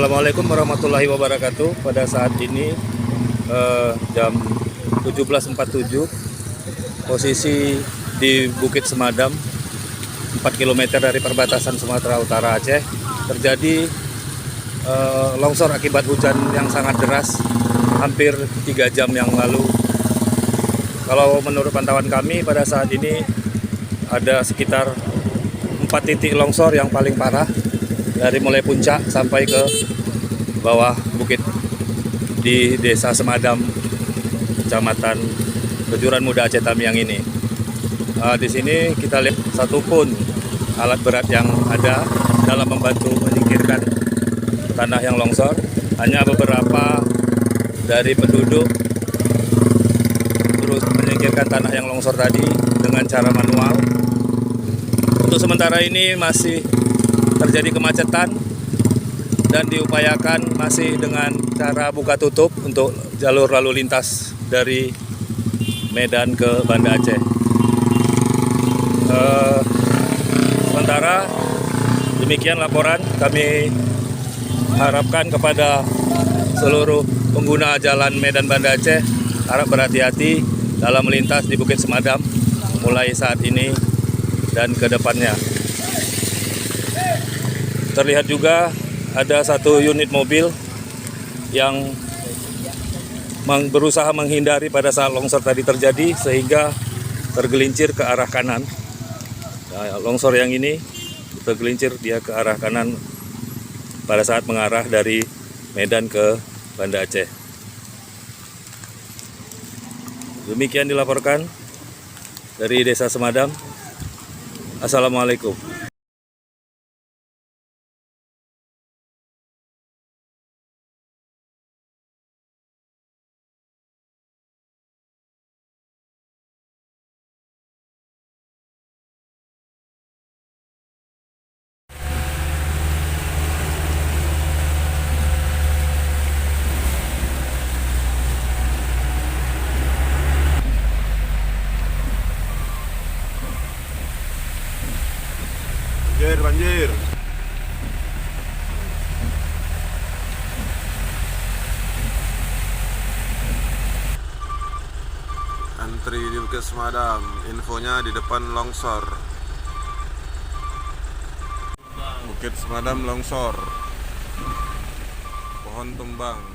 Assalamualaikum warahmatullahi wabarakatuh. Pada saat ini jam 17.47, posisi di Bukit Semadam 4 km dari perbatasan Sumatera Utara Aceh terjadi longsor akibat hujan yang sangat deras hampir 3 jam yang lalu. Kalau menurut pantauan kami pada saat ini ada sekitar 4 titik longsor yang paling parah, dari mulai puncak sampai ke bawah bukit di Desa Semadam, Kecamatan Kejuran Muda Aceh Tamiang ini. Di sini kita lihat satupun alat berat yang ada dalam membantu menyingkirkan tanah yang longsor. Hanya beberapa dari penduduk terus menyingkirkan tanah yang longsor tadi dengan cara manual. Untuk sementara ini masih terjadi kemacetan dan diupayakan masih dengan cara buka tutup untuk jalur lalu lintas dari Medan ke Banda Aceh. Sementara demikian laporan, kami harapkan kepada seluruh pengguna jalan Medan Banda Aceh harap berhati-hati dalam melintas di Bukit Semadam mulai saat ini dan ke depannya. Terlihat juga ada satu unit mobil yang berusaha menghindari pada saat longsor tadi terjadi sehingga tergelincir ke arah kanan. Nah, longsor yang ini tergelincir dia ke arah kanan pada saat mengarah dari Medan ke Banda Aceh. Demikian dilaporkan dari Desa Semadam. Assalamualaikum. Banjir. Antri di Bukit Semadam, infonya di depan longsor. Bukit Semadam longsor, pohon tumbang.